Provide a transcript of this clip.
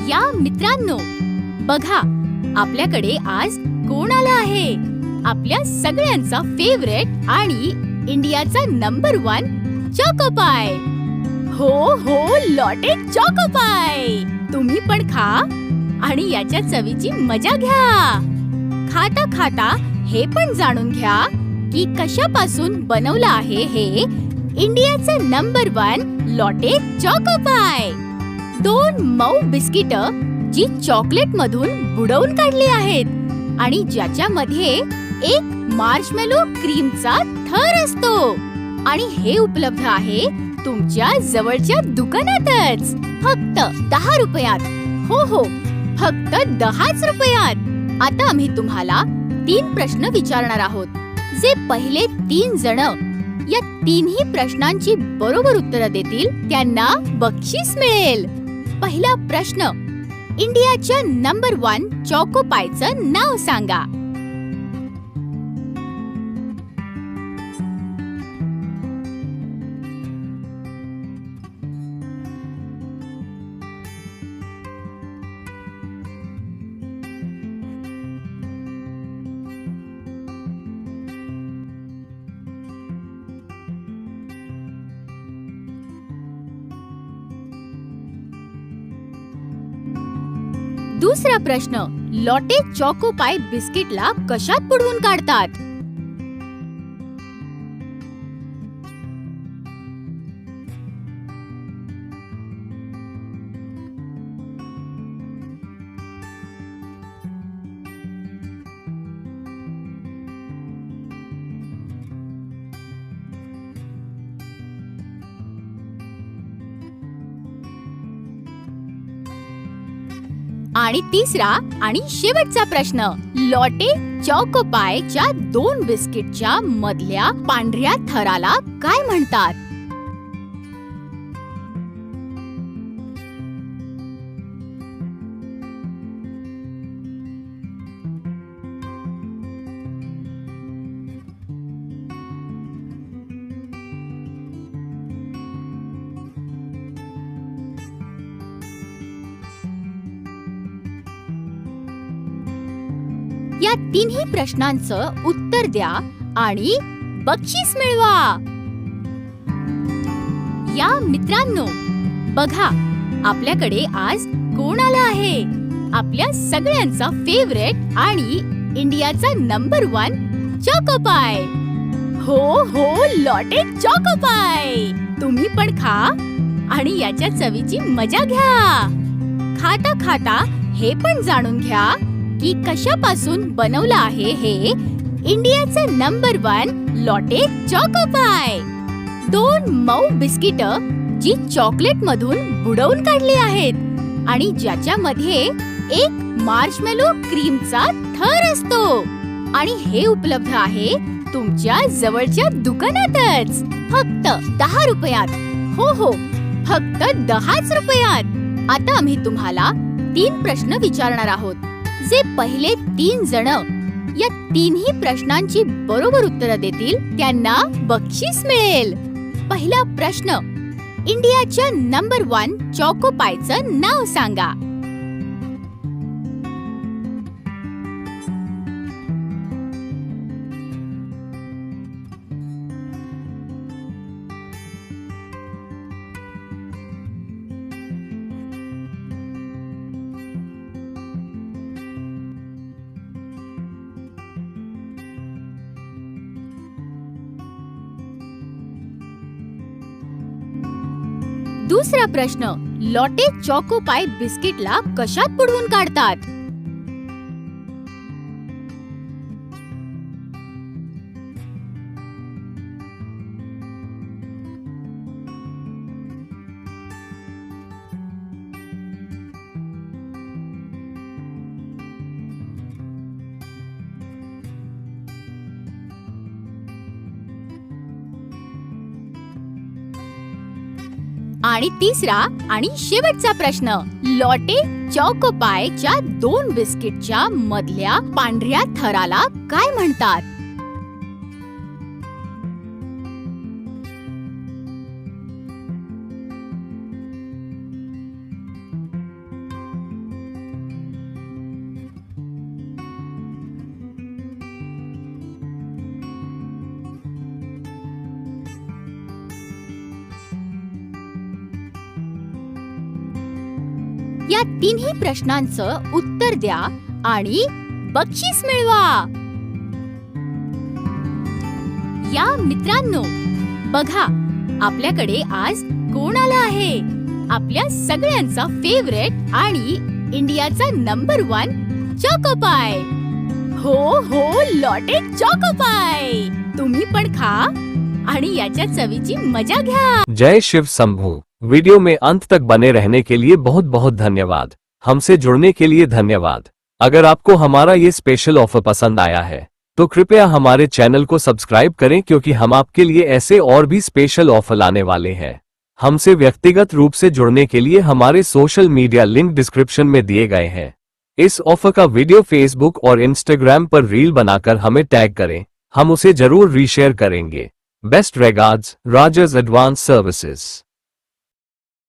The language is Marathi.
या मित्रांनो, बघा आपल्याकडे आज कोण आलं आहे. आपल्या सगळ्यांचा फेवरेट आणि इंडियाचा नंबर 1 चोको पाय. हो हो, लॉटे चोको पाय. तुम्ही पण खा आणि याच्या चवीची मजा घ्या. खाता खाता हे पण जाणून घ्या की कशापासून बनवलं आहे हे इंडियाचं नंबर 1 लॉटे चोको पाय. 2 मऊ बिस्किट जी चॉकलेट मधून बुडवून काढली आहेत आणि ज्याच्यामध्ये एक मार्शमेलो क्रीमचा थर असतो. आणि हे उपलब्ध आहे तुमच्या जवळच्या दुकानातच फक्त 10 रुपयात. हो हो, फक्त 10च रुपयात. आता आम्ही तुम्हाला 3 प्रश्न विचारणार आहोत. जे पहिले 3 जण या 3ही प्रश्नांची बरोबर उत्तरं देतील त्यांना बक्षीस मिळेल. पहिला प्रश्न, इंडियाच्या नंबर 1 चोको पायचं नाव सांगा. दुसरा प्रश्न, लॉटे चोको पाय बिस्किटला कशात बुडवून काढतात. आणि तिसरा आणि शेवटचा प्रश्न, लॉटे चोको पायच्या 2 बिस्किटच्या मधल्या पांढऱ्या थराला काय म्हणतात. या 3ही प्रश्नांचं उत्तर द्या आणि बक्षीस मिळवा. या मित्रांनो, बघा आपल्याकडे आज कोण आलं आहे. आपल्या सगळ्यांचा फेवरेट आणि इंडियाचा नंबर 1 चोको पाय. हो हो, लॉटे चोको पाय. तुम्ही पण खा आणि याच्या चवीची मजा घ्या. खाता खाता हे पण जाणून घ्या की कशापासून बनवलं आहे हे इंडियाचं नंबर 1 लॉटे चोको पाय. 2 मऊ बिस्किट जी चॉकलेट मधून बुडवून काढली आहेत आणि ज्याच्यामध्ये एक मार्शमेलो क्रीमचा थर असतो. आणि हे उपलब्ध आहे तुमच्या जवळच्या दुकानातच फक्त 10 रुपयात. हो हो, फक्त 10च रुपयात. आता आम्ही तुम्हाला 3 प्रश्न विचारणार आहोत. जे पहिले 3 जण या 3ही प्रश्नांची बरोबर उत्तरं देतील त्यांना बक्षीस मिळेल. पहिला प्रश्न, इंडियाच्या नंबर 1 चोको पायचं नाव सांगा. दुसरा प्रश्न, लॉटे चोको पाय बिस्किटला कशात बुडवून काढतात. आणि तिसरा आणि शेवटचा प्रश्न, लॉटे चोको पायच्या 2 बिस्किटच्या मधल्या पांढऱ्या थराला काय म्हणतात. या तिन्ही प्रश्नांचं उत्तर द्या आणि बक्षीस मिळवा. या मित्रांनो, बघा आपल्याकडे आज कोण आलं आहे. आपल्या सगळ्यांचा फेवरेट आणि इंडियाचा नंबर 1 चोको पाय. हो हो, लॉटे चोको पाय. तुम्ही पण खा आणि याच्या चवीची मजा घ्या. जय शिव शंभू. वीडियो में अंत तक बने रहने के लिए बहुत बहुत धन्यवाद. हमसे जुड़ने के लिए धन्यवाद. अगर आपको हमारा ये स्पेशल ऑफर पसंद आया है तो कृपया हमारे चैनल को सब्सक्राइब करें, क्योंकि हम आपके लिए ऐसे और भी स्पेशल ऑफर लाने वाले हैं. हमसे व्यक्तिगत रूप से जुड़ने के लिए हमारे सोशल मीडिया लिंक डिस्क्रिप्शन में दिए गए हैं. इस ऑफर का वीडियो फेसबुक और इंस्टाग्राम पर रील बनाकर हमें टैग करें, हम उसे जरूर रीशेयर करेंगे. Best regards, Rogers advance services.